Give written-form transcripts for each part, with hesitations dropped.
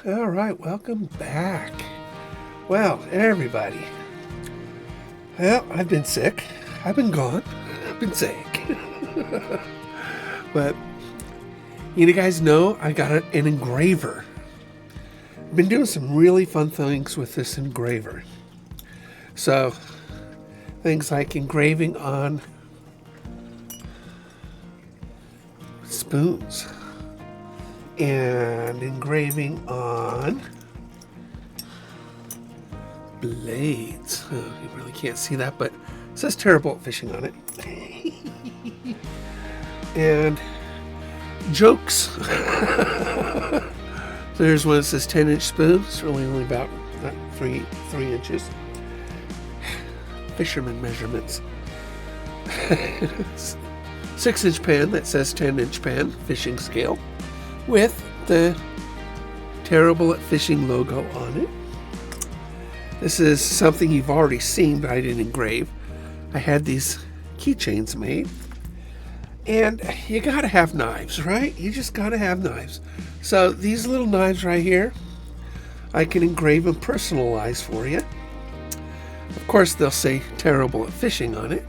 All right, welcome back. Well, everybody. Well, I've been sick. I've been gone. I've been sick. But you guys know I got an engraver. I've been doing some really fun things with this engraver. So, things like engraving on spoons and engraving on blades. Oh, you really can't see that, but it says terrible at fishing on it. And jokes. There's one that says 10-inch spoon. It's really only about 3 inches. Fisherman measurements. 6-inch pan that says 10-inch pan, fishing scale, with the terrible at fishing logo on it. This is something you've already seen, but I didn't engrave. I had these keychains made. And you gotta have knives, right? You just gotta have knives. So these little knives right here, I can engrave and personalize for you. Of course, they'll say terrible at fishing on it.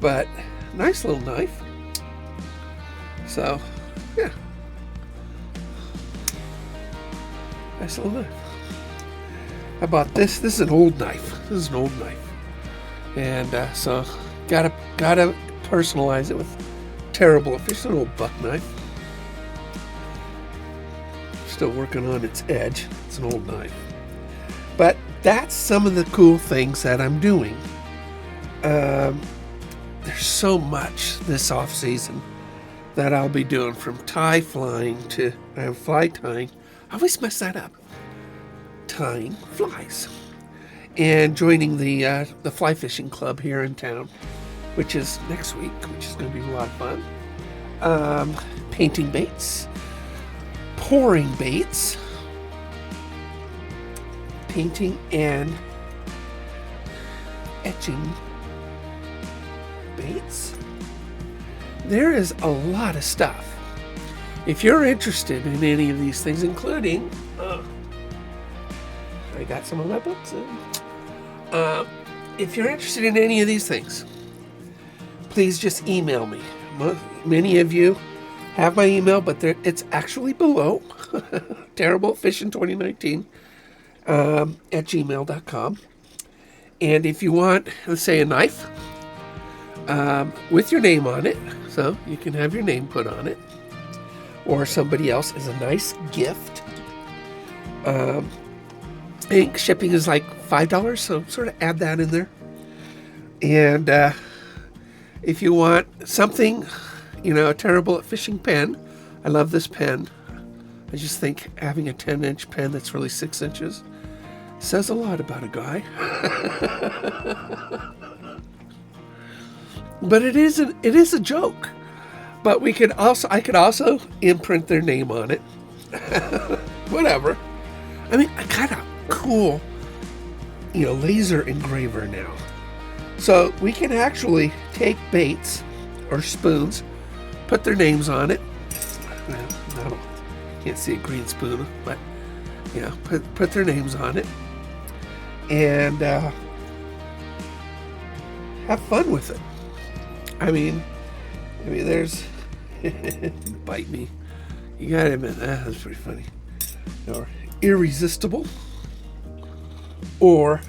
But nice little knife. So, yeah. Nice little knife. I bought this. This is an old knife. And so, gotta personalize it with terrible at fishing. An old buck knife. Still working on its edge. It's an old knife. But that's some of the cool things that I'm doing. There's so much this off season that I'll be doing, from tie flying to fly tying. I always mess that up. Tying flies, and joining the fly fishing club here in town, which is next week, which is going to be a lot of fun. Painting baits, pouring baits, painting and etching baits. There is a lot of stuff. If you're interested in any of these things, including I got some of my books in. If you're interested in any of these things, please just email me. Many of you have my email, but it's actually below. terriblefishing2019 at gmail.com. And if you want, let's say, a knife with your name on it, so you can have your name put on it, or somebody else, as a nice gift. I think shipping is like $5, so sort of add that in there. And if you want something, a terrible at fishing pen, I love this pen. I just think having a 10-inch pen that's really 6 inches says a lot about a guy. But it is a joke. But I could also imprint their name on it. Whatever. I mean, I got a cool, laser engraver now. So we can actually take baits or spoons, put their names on it. Well, can't see a green spoon, but put their names on it, and have fun with it. I mean, there's bite me. You gotta admit, that's pretty funny. Or irresistible, or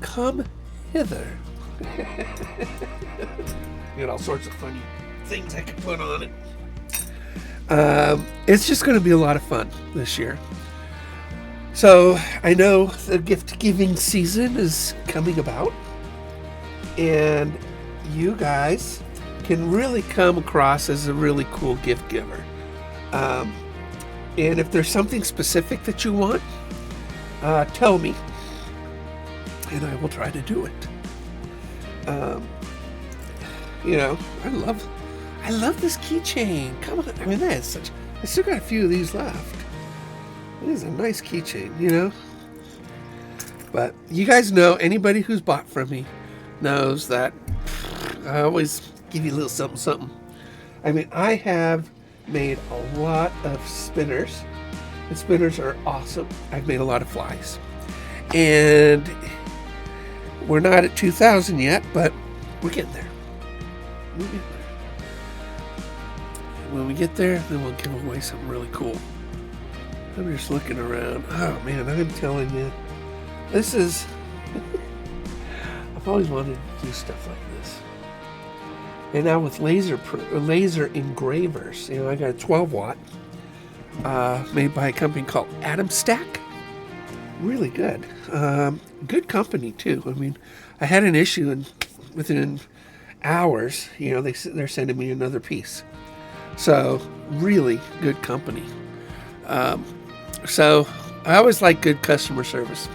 come hither. Got all sorts of funny things I can put on it. It's just going to be a lot of fun this year. So I know the gift giving season is coming about, and you guys can really come across as a really cool gift giver. And if there's something specific that you want, tell me, and I will try to do it. I love this keychain. Come on, I mean, I still got a few of these left. It is a nice keychain, But you guys know, anybody who's bought from me knows that I always give you a little something, something. I mean, I have made a lot of spinners. The spinners are awesome. I've made a lot of flies. And we're not at 2,000 yet, but we're getting there. We're getting there. When we get there, then we'll give away something really cool. I'm just looking around. Oh man, I'm telling you, this is... I've always wanted to do stuff like this. And now with laser engravers, you know, I got a 12 watt made by a company called Atom Stack. Really good. Good company too. I mean, I had an issue and within hours, you know, they're sending me another piece. So really good company. So I always like good customer service.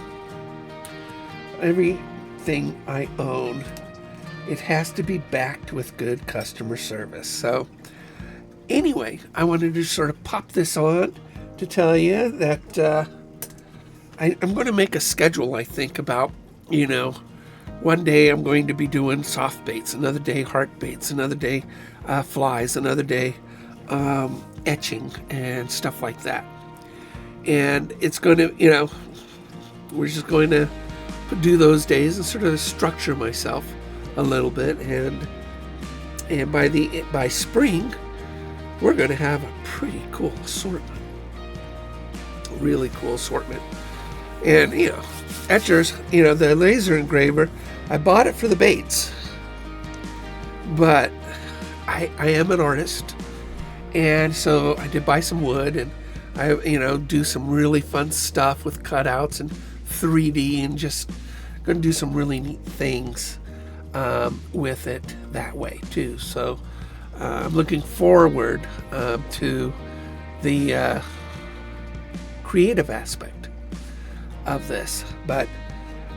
Everything I own, it has to be backed with good customer service. So anyway, I wanted to sort of pop this on to tell you that I'm going to make a schedule, I think, about, you know, one day I'm going to be doing soft baits, another day heart baits, another day flies, another day etching and stuff like that. And it's going to, you know, we're just going to do those days and sort of structure myself a little bit. And by spring, we're going to have a pretty cool assortment. Really cool assortment. And, you know, etchers, you know, the laser engraver, I bought it for the baits. But I am an artist. And so I did buy some wood and I, you know, do some really fun stuff with cutouts and 3D and just going to do some really neat things with it that way too. So I'm looking forward to the creative aspect of this. But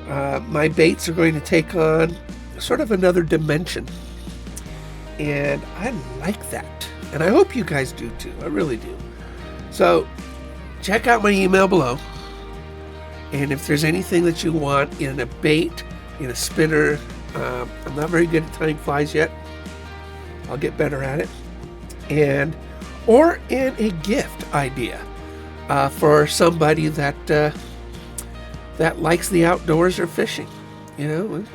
my baits are going to take on sort of another dimension. And I like that. And I hope you guys do too. I really do. So check out my email below. And if there's anything that you want in a bait, in a spinner, I'm not very good at tying flies yet. I'll get better at it. Or in a gift idea for somebody that likes the outdoors or fishing. You know,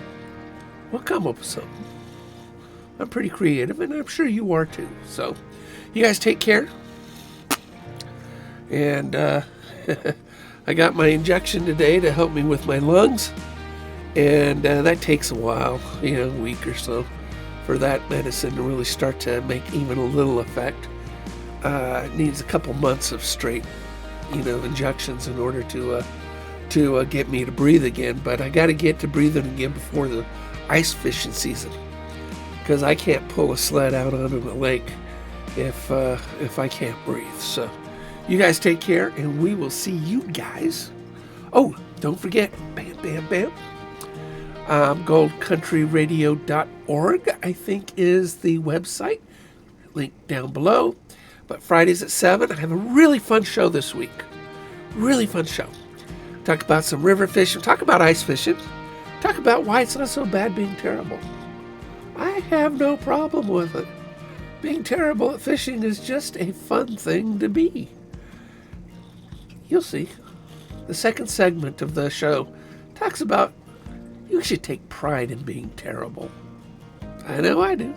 we'll come up with something. I'm pretty creative, and I'm sure you are too. So, you guys take care. And I got my injection today to help me with my lungs. And that takes a while, you know, a week or so, for that medicine to really start to make even a little effect. It needs a couple months of straight, you know, injections in order to get me to breathe again. But I got to get to breathing again before the ice fishing season, because I can't pull a sled out onto a lake if I can't breathe. So you guys take care, and we will see you guys. Oh, don't forget, bam, bam, bam. goldcountryradio.org, I think, is the website. Link down below. But Fridays at 7, I have a really fun show this week. Really fun show. Talk about some river fishing. Talk about ice fishing. Talk about why it's not so bad being terrible. I have no problem with it. Being terrible at fishing is just a fun thing to be. You'll see. The second segment of the show talks about you should take pride in being terrible. I know I do.